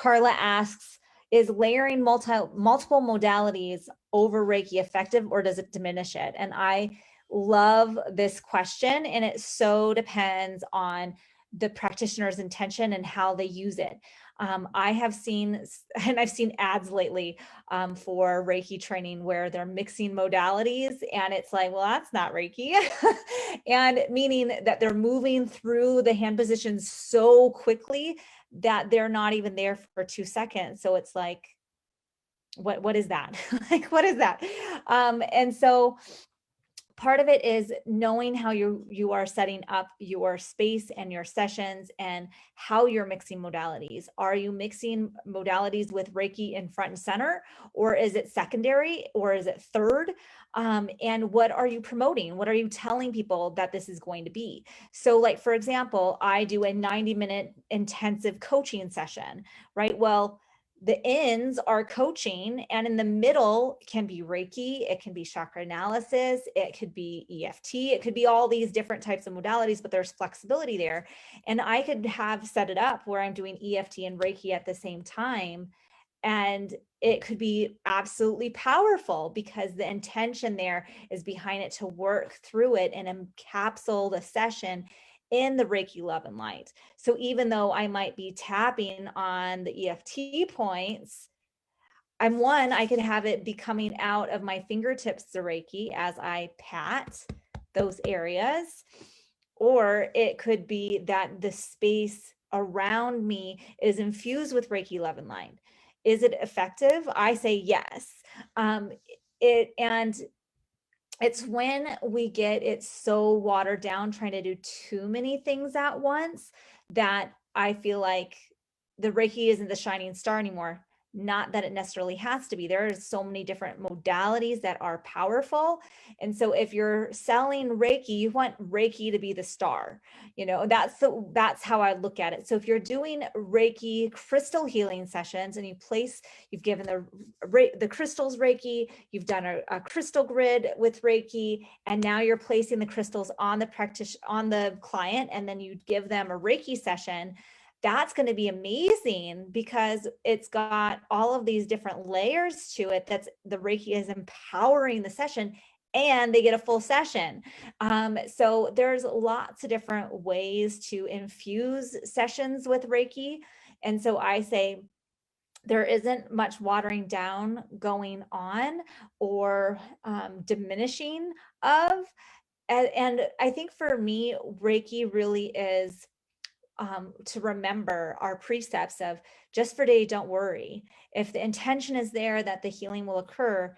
Carla asks, is layering multiple modalities over Reiki effective, or does it diminish it? And I love this question, and it so depends on the practitioner's intention and how they use it. I have seen, and I've seen ads lately for Reiki training where they're mixing modalities, and it's like, well, that's not Reiki. And meaning that they're moving through the hand positions so quickly that they're not even there for 2 seconds. So it's like, what is that? Like, what is that? And so part of it is knowing how you are setting up your space and your sessions and how you're mixing modalities. Are you mixing modalities with Reiki in front and center, or is it secondary, or is it third? And what are you promoting? What are you telling people that this is going to be? So like, for example, I do a 90-minute intensive coaching session, right? Well, the ends are coaching, and in the middle can be Reiki, it can be chakra analysis, it could be EFT, it could be all these different types of modalities, but there's flexibility there. And I could have set it up where I'm doing EFT and Reiki at the same time, and it could be absolutely powerful because the intention there is behind it to work through it and encapsulate the session in the Reiki love and light. So even though I might be tapping on the EFT points, I could have it be coming out of my fingertips to Reiki as I pat those areas, or it could be that the space around me is infused with Reiki love and light. Is it effective? I say yes. It's when we get it so watered down, trying to do too many things at once, that I feel like the Reiki isn't the shining star anymore. Not that it necessarily has to be. There are so many different modalities that are powerful. And so if you're selling Reiki, you want Reiki to be the star. You know, that's how I look at it. So if you're doing Reiki crystal healing sessions and you've given the crystals Reiki, you've done a crystal grid with Reiki, and now you're placing the crystals on the client, and then you give them a Reiki session, that's going to be amazing because it's got all of these different layers to it. That's the Reiki is empowering the session, and they get a full session. So there's lots of different ways to infuse sessions with Reiki. And so I say there isn't much watering down going on or diminishing of. And I think for me, Reiki really is to remember our precepts of just for today, don't worry. If the intention is there that the healing will occur,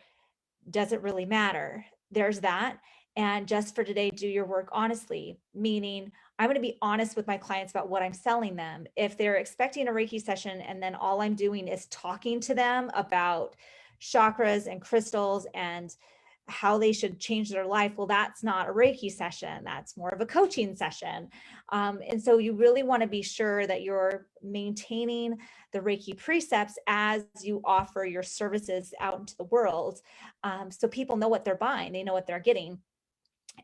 does it really matter? There's that. And just for today, do your work honestly, meaning I'm going to be honest with my clients about what I'm selling them. If they're expecting a Reiki session and then all I'm doing is talking to them about chakras and crystals and how they should change their life, well, that's not a Reiki session. That's more of a coaching session. And so you really want to be sure that you're maintaining the Reiki precepts as you offer your services out into the world. So people know what they're buying, they know what they're getting,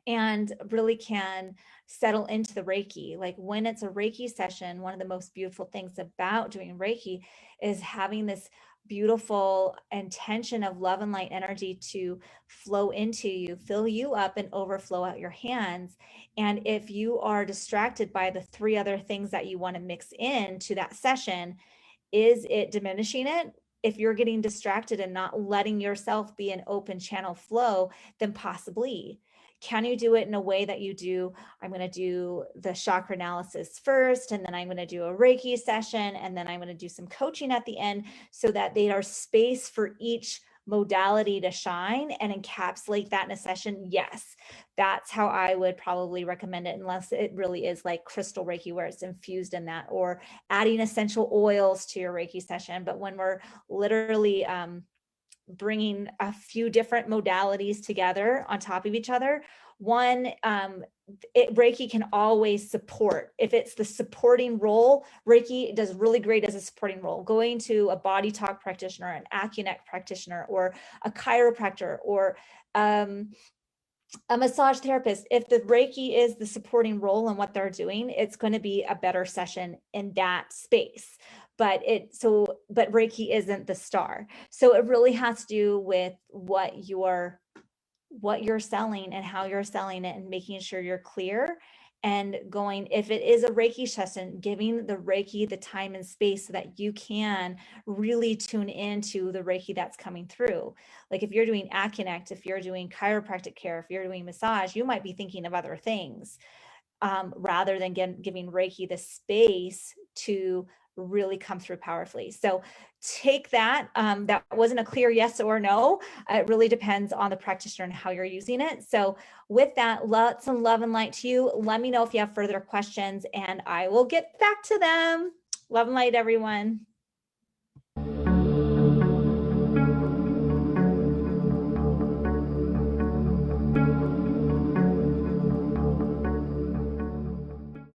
and really can settle into the Reiki. Like when it's a Reiki session, one of the most beautiful things about doing Reiki is having this beautiful intention of love and light energy to flow into you, fill you up, and overflow out your hands. And if you are distracted by the 3 other things that you want to mix into that session, is it diminishing it? If you're getting distracted and not letting yourself be an open channel flow, then possibly. Can you do it in a way that you do, I'm going to do the chakra analysis first, and then I'm going to do a Reiki session, and then I'm going to do some coaching at the end, so that they are space for each modality to shine and encapsulate that in a session? Yes, that's how I would probably recommend it, unless it really is like crystal Reiki where it's infused in that, or adding essential oils to your Reiki session. But when we're literally bringing a few different modalities together on top of each other, Reiki can always support. If it's the supporting role, Reiki does really great as a supporting role. Going to a body talk practitioner, an Acuneck practitioner, or a chiropractor, or a massage therapist, if the Reiki is the supporting role in what they're doing, it's going to be a better session in that space. but Reiki isn't the star. So it really has to do with what you're selling and how you're selling it, and making sure you're clear and going, if it is a Reiki session, giving the Reiki the time and space so that you can really tune into the Reiki that's coming through. Like if you're doing Acuconnect, if you're doing chiropractic care, if you're doing massage, you might be thinking of other things, rather than giving Reiki the space to really come through powerfully. So take that. That wasn't a clear yes or no. It really depends on the practitioner and how you're using it. So with that, lots of love and light to you. Let me know if you have further questions and I will get back to them. Love and light, everyone.